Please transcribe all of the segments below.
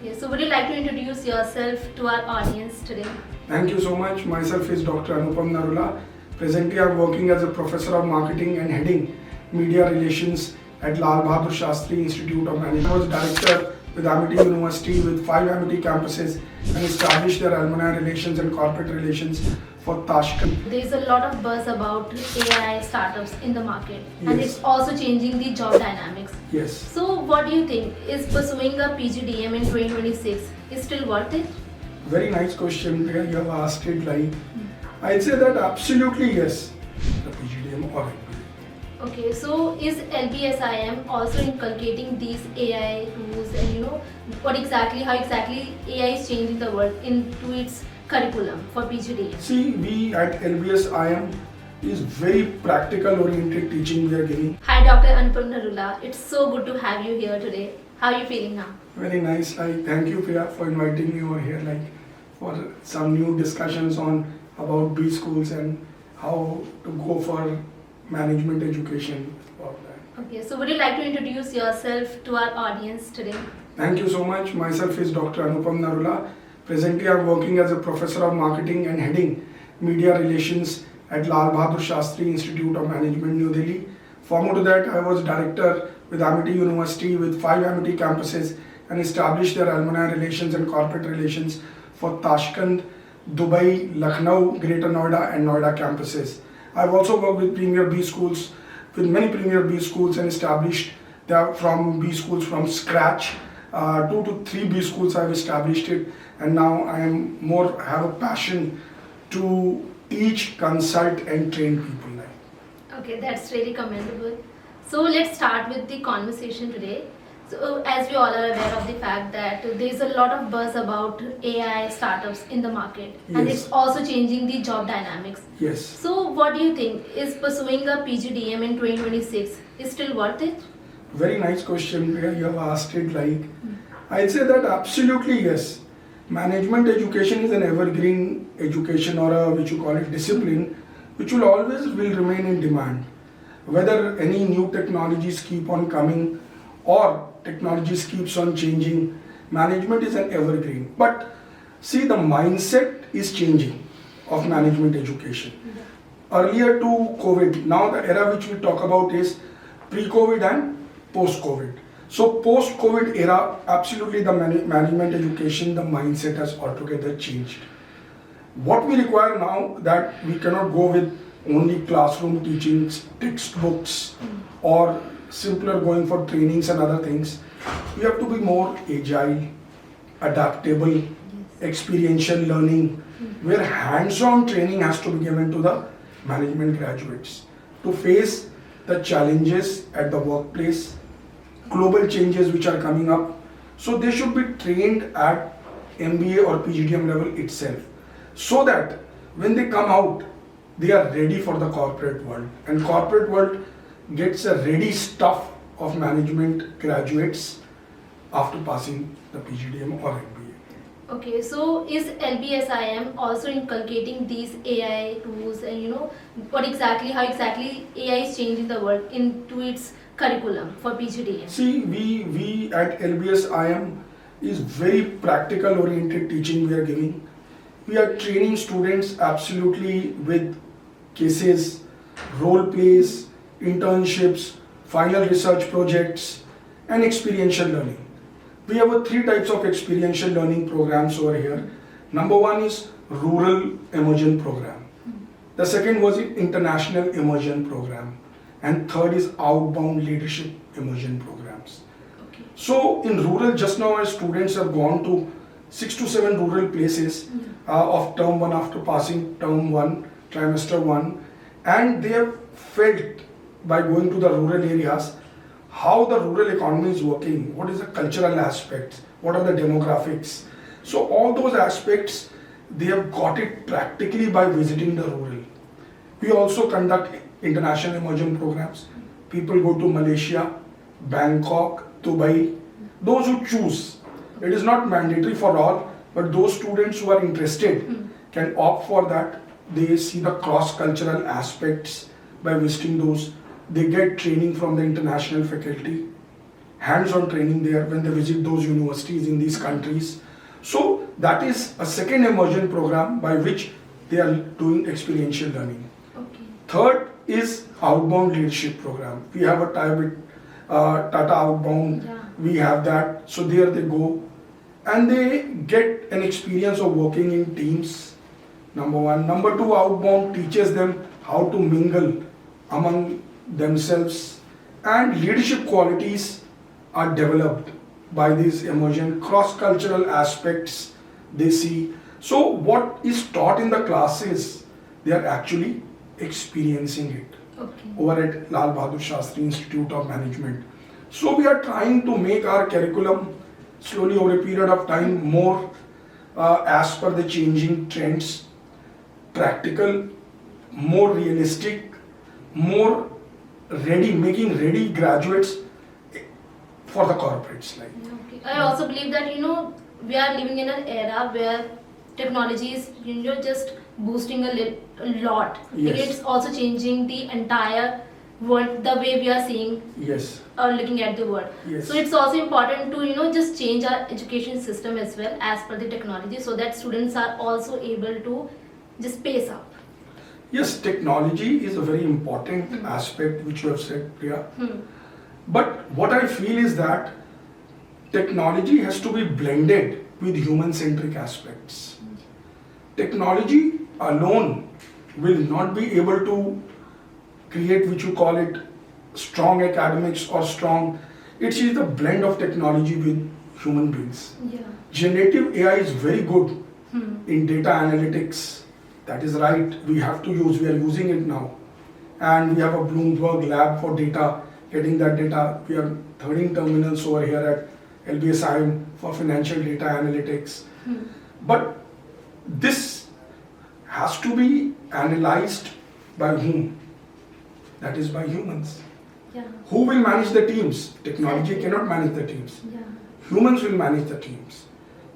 Okay, so would you like to introduce yourself to our audience today? Thank you so much. Myself is Dr. Anupam Narula. Presently, I'm working as a professor of marketing and heading media relations at Lal Bahadur Shastri Institute of Management. I was director with Amity University with 5 Amity campuses and established their alumni relations and corporate relations for Tashkent. There's a lot of buzz about AI startups in the market, and Yes. it's also changing the job dynamics. Yes. So, what do you think? Is pursuing a PGDM in 2026 is still worth it? Very nice question. You have asked it like, I'd say that absolutely yes. The PGDM or LBSIM. Okay, so is LBSIM also inculcating these AI tools and how exactly AI is changing the world into its curriculum for PGDM? See, we at LBSIM is very practical oriented teaching we are giving. Hi, Dr. Anupam Narula. It's so good to have you here today. How are you feeling now? Very nice. I thank you, Priya, for inviting me over here, like for some new discussions on about B schools and how to go for management education about that. Okay, so would you like to introduce yourself to our audience today? Thank you so much. Myself is Dr. Anupam Narula. Presently, I'm working as a professor of marketing and heading media relations at Lal Bahadur Shastri Institute of Management, New Delhi. Former to that, I was director with Amity University with 5 Amity campuses and established their alumni relations and corporate relations for Tashkent, Dubai, Lucknow, Greater Noida and Noida campuses. I've also worked with premier B schools, with many premier B schools and established from B schools from scratch. 2 to 3 B schools I've established it, and now I am have a passion to teach, consult and train people like. Okay, that's really commendable. So let's start with the conversation today. So as we all are aware of the fact that there's a lot of buzz about AI startups in the market, and Yes. it's also changing the job dynamics. Yes. So what do you think? Is pursuing a PGDM in 2026 is still worth it? Very nice question, Priya. You have asked it like, I'd say that absolutely yes. Management education is an evergreen education or which you call it discipline, which will always will remain in demand. Whether any new technologies keep on coming or technologies keeps on changing, management is an evergreen. But see, the mindset is changing of management education. Earlier to COVID, now the era which we talk about is pre-COVID and post-COVID. So post-COVID era, absolutely the management education, the mindset has altogether changed. What we require now that we cannot go with only classroom teachings, textbooks or simpler going for trainings and other things. We have to be more agile, adaptable, experiential learning, where hands-on training has to be given to the management graduates to face the challenges at the workplace, global changes which are coming up. So they should be trained at MBA or PGDM level itself, so that when they come out, they are ready for the corporate world. And corporate world gets a ready stuff of management graduates after passing the PGDM or MBA. Okay, so is LBSIM also inculcating these AI tools and how exactly AI is changing the world into its curriculum for PGDM? See, we at LBSIM is very practical oriented teaching we are giving. We are training students absolutely with cases, role plays, internships, final research projects and experiential learning. We have 3 types of experiential learning programs over here. Number 1 is rural immersion program. The second was international immersion program. And third is outbound leadership immersion programs. Okay. So in rural, just now our students have gone to 6 to 7 rural places of term 1 after passing term 1, trimester 1, and they have felt by going to the rural areas how the rural economy is working, what is the cultural aspects, what are the demographics. So all those aspects, they have got it practically by visiting the rural. We also conduct international immersion programs. People go to Malaysia, Bangkok, Dubai. Those who choose. It is not mandatory for all, but those students who are interested can opt for that. They see the cross-cultural aspects by visiting those. They get training from the international faculty. hands-on training there when they visit those universities in these countries. So that is a second immersion program by which they are doing experiential learning. Okay. Third is outbound leadership program. We have a tie with Tata Outbound. Yeah. We have that. So there they go and they get an experience of working in teams. Number one. Number two, outbound teaches them how to mingle among themselves, and leadership qualities are developed by this immersion. Cross-cultural aspects they see. So what is taught in the classes, they are actually experiencing it Okay. over at Lal Bahadur Shastri Institute of Management. So we are trying to make our curriculum slowly over a period of time more as per the changing trends, practical, more realistic, more ready, making ready graduates for the corporates. Like Okay. I also believe that we are living in an era where technology is just boosting a lot. Yes. It's also changing the entire world, the way we are seeing yes, or looking at the world. yes, So it's also important to just change our education system as well as per the technology, so that students are also able to just pace up. yes. Technology is a very important aspect which you have said, Priya. But what I feel is that technology has to be blended with human-centric aspects. Technology alone will not be able to create, which you call it, strong academics or strong. It is the blend of technology with human beings. Yeah. Generative AI is very good in data analytics. That is right. We have to use. We are using it now, and we have a Bloomberg lab for data. Getting that data. We are 13 terminals over here at LBSIM for financial data analytics. But this has to be analyzed by whom? That is by humans. Yeah. Who will manage the teams? Technology cannot manage the teams. Yeah. Humans will manage the teams.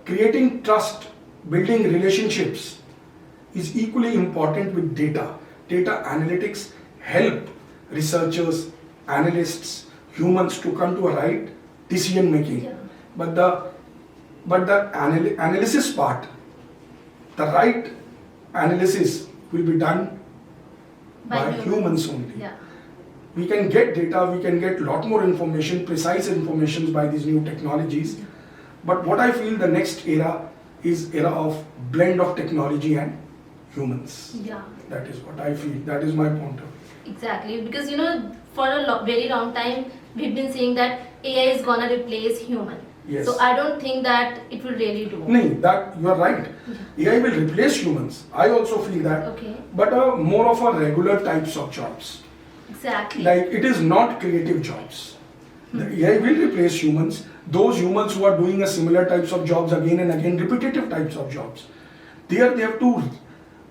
Creating trust, building relationships is equally important with data. Data analytics help researchers, analysts, humans to come to a right decision making. Yeah. But the analysis part, the right analysis will be done by humans only. Yeah. We can get data, we can get lot more information, precise information by these new technologies. But what I feel the next era is era of blend of technology and humans. Yeah. That is what I feel. That is my point of view. Exactly, because for a very long time we've been saying that AI is gonna replace human. Yes. So I don't think that it will really do. No, that you are right. AI will replace humans. I also feel that. Okay. But more of a regular types of jobs. Exactly. Like it is not creative jobs. The AI will replace humans. Those humans who are doing a similar types of jobs again and again, repetitive types of jobs. There they have to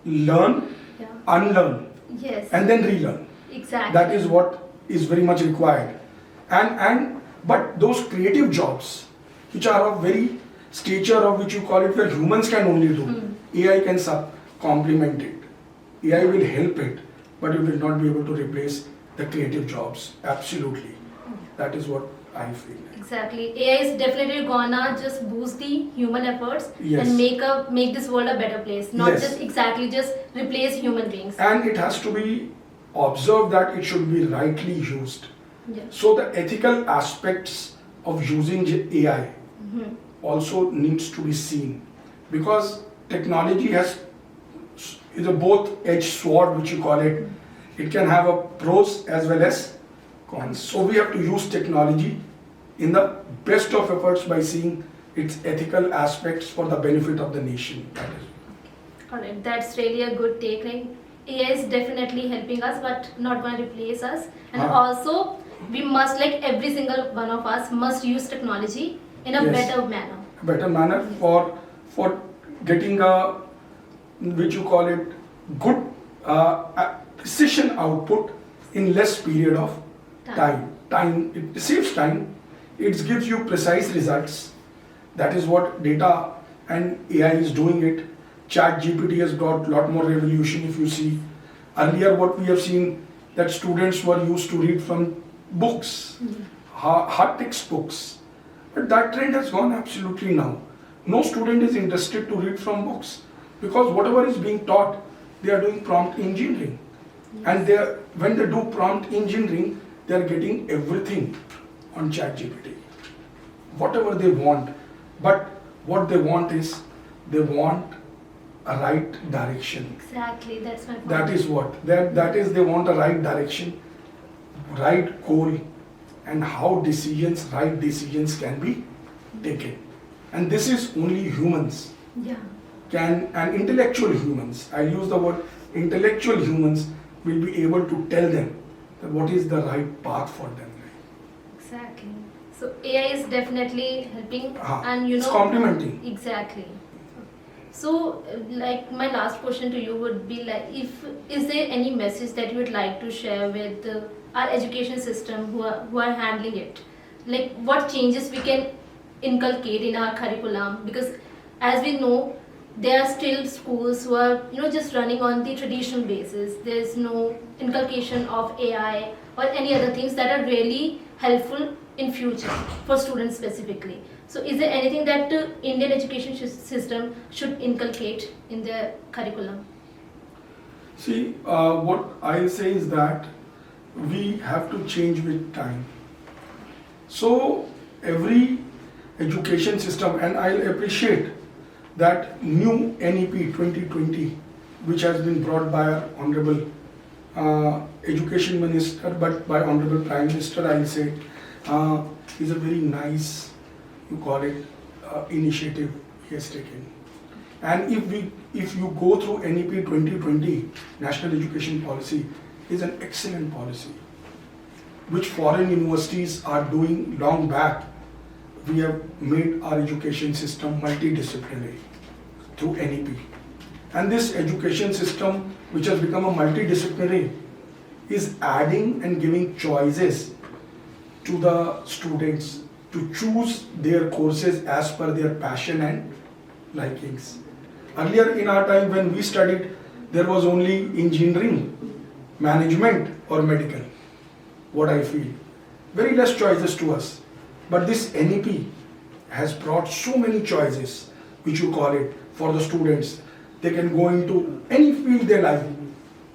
learn, Yeah. unlearn, Yes. and then relearn. Exactly. That is what is very much required. But those creative jobs, which are of very stature of which you call it, where humans can only do, AI can complement it. AI will help it, but it will not be able to replace the creative jobs. Absolutely. That is what I feel. Exactly. AI is definitely gonna just boost the human efforts Yes. and make this world a better place. Not Yes. just replace human beings. And it has to be observed that it should be rightly used. Yeah. So the ethical aspects of using AI also needs to be seen, because technology is a both-edged sword, which you call it. It can have a pros as well as cons. So we have to use technology in the best of efforts by seeing its ethical aspects for the benefit of the nation. That is. Alright, that's really a good take. Like, AI is definitely helping us, but not going to replace us. And also, we must, like every single one of us, must use technology in a Yes. better manner. Better manner for getting a, which you call it, good precision output in less period of time. It saves time. It gives you precise results. That is what data and AI is doing it. Chat GPT has got a lot more revolution. If you see earlier, what we have seen, that students were used to read from books. hard textbooks. But that trend has gone absolutely now. No student is interested to read from books because whatever is being taught, they are doing prompt engineering. And when they do prompt engineering, they are getting everything on ChatGPT. Whatever they want. But what they want is, they want a right direction. Exactly, that's my point. That is what. That is, they want a right direction, right goal, and how right decisions can be taken. And this is only humans Yeah. and intellectual humans, I use the word intellectual humans, will be able to tell them that what is the right path for them. Exactly. So AI is definitely helping, and It's complementing. Exactly. So, like my last question to you would be like, is there any message that you would like to share with our education system who are handling it? Like, what changes we can inculcate in our curriculum? Because as we know, there are still schools who are just running on the traditional basis. There's no inculcation of AI or any other things that are really helpful in future for students specifically. So is there anything that the Indian education system should inculcate in their curriculum? See, what I'll say is that we have to change with time. So every education system, and I'll appreciate that new NEP 2020, which has been brought by our Honorable Education Minister, but by Honorable Prime Minister, I'll say, is a very nice, you call it, initiative he has taken. And if you go through NEP 2020, National Education Policy is an excellent policy, which foreign universities are doing long back. We have made our education system multidisciplinary through NEP. And this education system, which has become a multidisciplinary, is adding and giving choices to the students to choose their courses as per their passion and likings. Earlier in our time when we studied, there was only engineering, management or medical, what I feel. Very less choices to us. But this NEP has brought so many choices, which you call it, for the students. They can go into any field they like,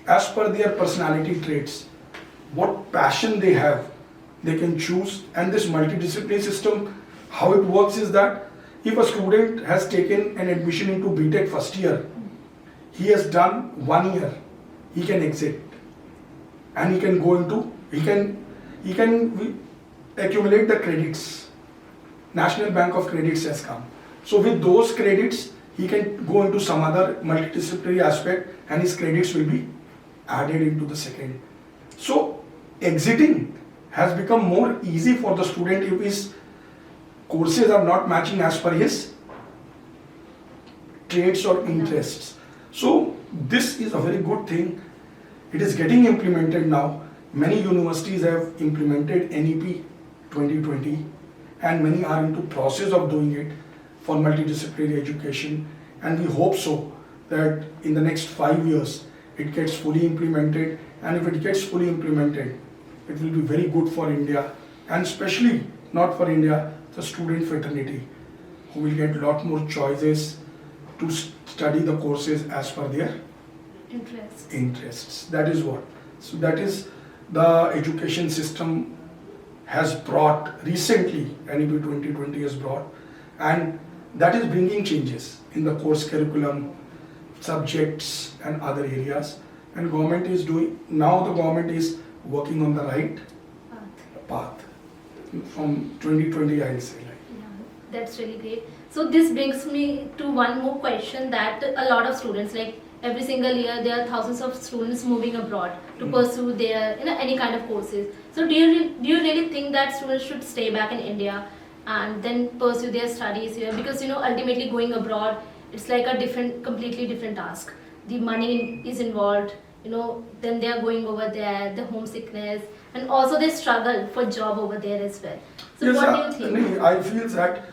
as per their personality traits. What passion they have, they can choose. And this multidisciplinary system, how it works is that if a student has taken an admission into BTech first year, he has done 1 year, he can exit. And he can go into, he can accumulate the credits. National Bank of Credits has come. So with those credits, he can go into some other multidisciplinary aspect and his credits will be added into the second. So exiting has become more easy for the student if his courses are not matching as per his traits or interests. So this is a very good thing. It is getting implemented now. Many universities have implemented NEP 2020 and many are into process of doing it for multidisciplinary education, and we hope so that in the next 5 years it gets fully implemented, and if it gets fully implemented, it will be very good for India, and especially not for India, the student fraternity, who will get a lot more choices to study the courses as per their interests. That is what. So that is the education system has brought recently, NEP 2020 has brought, and that is bringing changes in the course curriculum, subjects and other areas. And government is doing, now the government is working on the right path. From 2020 I'll say. Yeah, that's really great. So this brings me to one more question, that a lot of students, like every single year there are thousands of students moving abroad to pursue their any kind of courses. So do you really think that students should stay back in India and then pursue their studies here? Because ultimately going abroad, it's like a completely different task. The money is involved, then they are going over there, the homesickness, and also they struggle for job over there as well. So Yes, what do you think? I feel that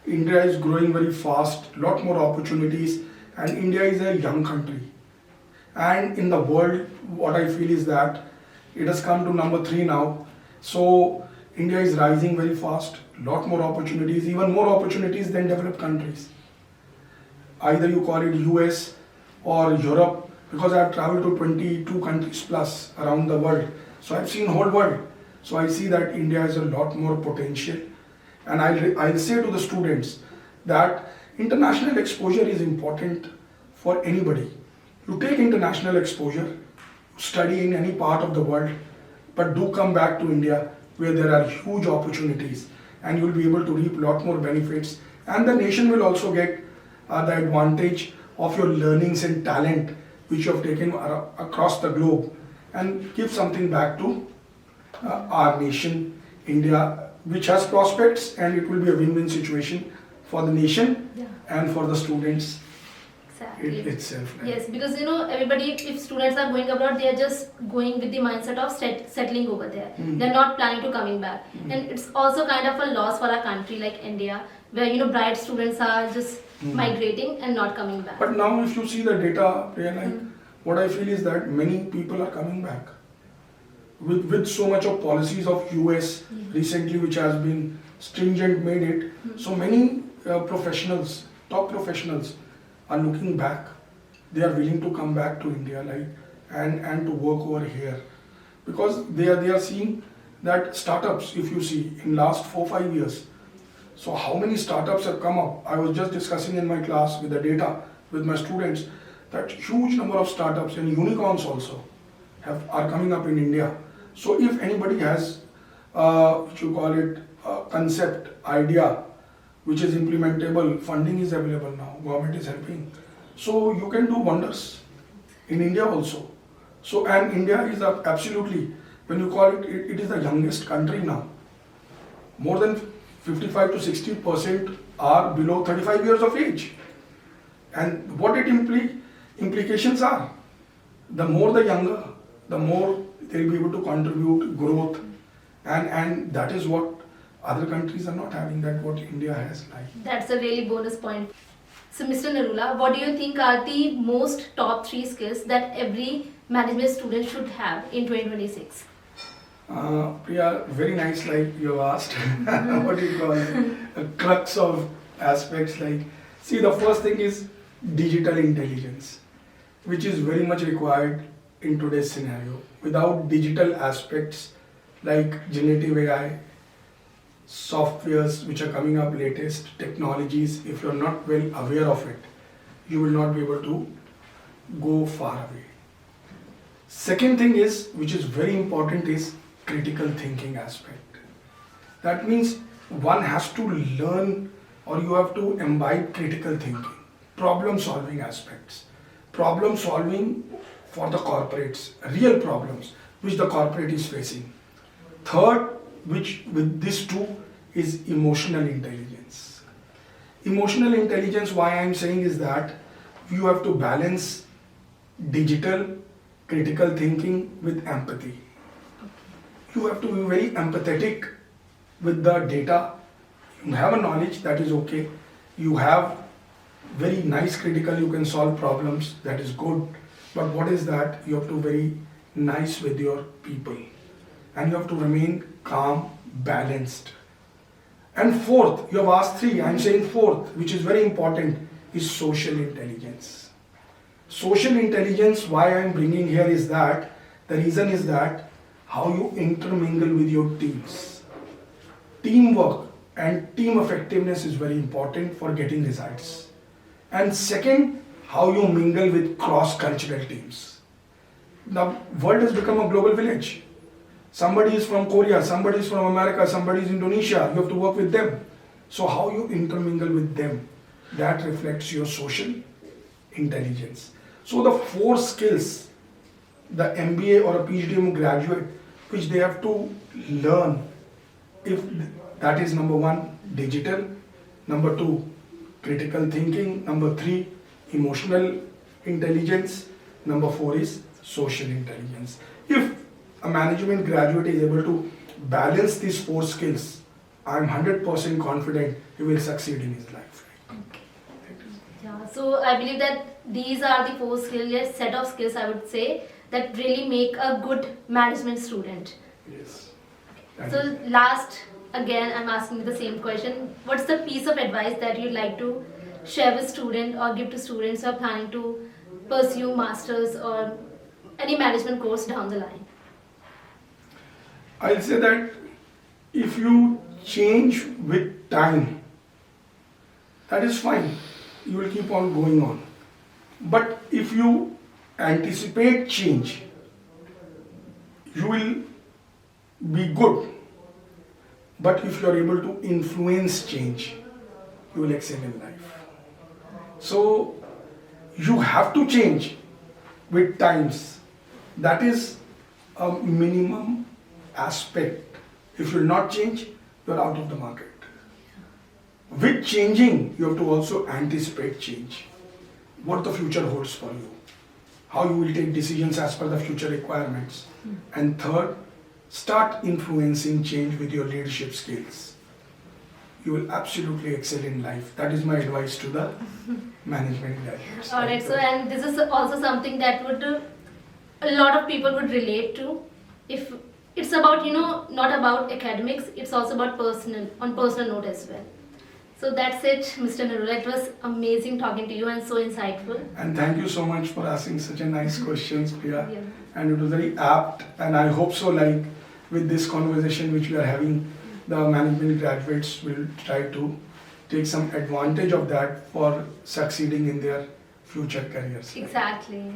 India is growing very fast, lot more opportunities, and India is a young country. And in the world, what I feel is that it has come to number 3 now. So India is rising very fast, lot more opportunities, even more opportunities than developed countries. Either you call it US or Europe, because I have traveled to 22 countries plus around the world. So I've seen whole world. So I see that India has a lot more potential. And I'll say to the students that international exposure is important for anybody. You take international exposure, study in any part of the world, but do come back to India where there are huge opportunities and you will be able to reap a lot more benefits, and the nation will also get the advantage of your learnings and talent which you have taken across the globe, and give something back to our nation, India, which has prospects, and it will be a win-win situation for the nation and for the students Exactly. itself. Yes, because everybody, if students are going abroad, they are just going with the mindset of settling over there. They're not planning to coming back, and it's also kind of a loss for a country like India, where bright students are just migrating and not coming back. But now, if you see the data, what I feel is that many people are coming back. With so much of policies of US recently, which has been stringent, made it so many professionals, top professionals, are looking back. They are willing to come back to India, and to work over here, because they are seeing that startups. If you see in last 4-5 years, so how many startups have come up? I was just discussing in my class with the data with my students that huge number of startups and unicorns also are coming up in India. So if anybody has what you call it concept idea which is implementable, funding is available now, government is helping, so you can do wonders in India also. So, and India is absolutely, when you call it, it is the youngest country now. More than 55 to 60% are below 35 years of age, and what it implications are, the more the younger, the more they'll be able to contribute growth, and that is what other countries are not having, that what India has like. That's a really bonus point. So Mr. Narula, what do you think are the most top 3 skills that every management student should have in 2026? Priya, very nice, like you have asked. What do you call it? A crux of aspects, like, see, the first thing is digital intelligence, which is very much required in today's scenario. Without digital aspects like generative AI, softwares which are coming up, latest technologies, if you're not well aware of it, you will not be able to go far away. Second thing is, which is very important, is critical thinking aspect. That means one has to learn, or you have to imbibe critical thinking, problem solving aspects, problem solving for the corporates, real problems which the corporate is facing. Third, which with these two, is emotional intelligence. Emotional intelligence, why I am saying, is that you have to balance digital critical thinking with empathy. You have to be very empathetic with the data. You have a knowledge, that is okay. You have very nice critical, you can solve problems, that is good. But what is that? You have to be very nice with your people, and you have to remain calm, balanced. And fourth, you have asked 3, I am saying fourth, which is very important, is social intelligence. Social intelligence, why I am bringing here is that, the reason is that how you intermingle with your teams. Teamwork and team effectiveness is very important for getting results. And second, how you mingle with cross-cultural teams. The world has become a global village. Somebody is from Korea, somebody is from America, somebody is Indonesia, you have to work with them. So how you intermingle with them, that reflects your social intelligence. So the 4 skills, the MBA or a PGDM graduate, which they have to learn, if that is number 1, digital, number 2, critical thinking, number 3, emotional intelligence, number 4 is social intelligence. If a management graduate is able to balance these 4 skills, I am 100% confident he will succeed in his life. Okay. Yeah, so I believe that these are the 4 skills, yes, set of skills I would say, that really make a good management student. Yes. That So is- last, again, I'm asking you the same question. What's the piece of advice that you'd like to share with student or give to students who are planning to pursue masters or any management course down the line? I'll say that if you change with time, that is fine. You will keep on going on. But if you anticipate change, you will be good. But if you are able to influence change, you will excel in life. So you have to change with times. That is a minimum aspect. If you will not change, you are out of the market. With changing, you have to also anticipate change. What the future holds for you. How you will take decisions as per the future requirements. And third, start influencing change with your leadership skills. You will absolutely excel in life. That is my advice to the management graduates. Alright, so and this is also something that would a lot of people would relate to. If it's about, not about academics, it's also about personal note as well. So that's it, Mr. Narula. It was amazing talking to you and so insightful. And thank you so much for asking such a nice questions, Priya. Yeah. And it was very apt. And I hope so, like with this conversation which we are having, the management graduates will try to take some advantage of that for succeeding in their future careers. Exactly.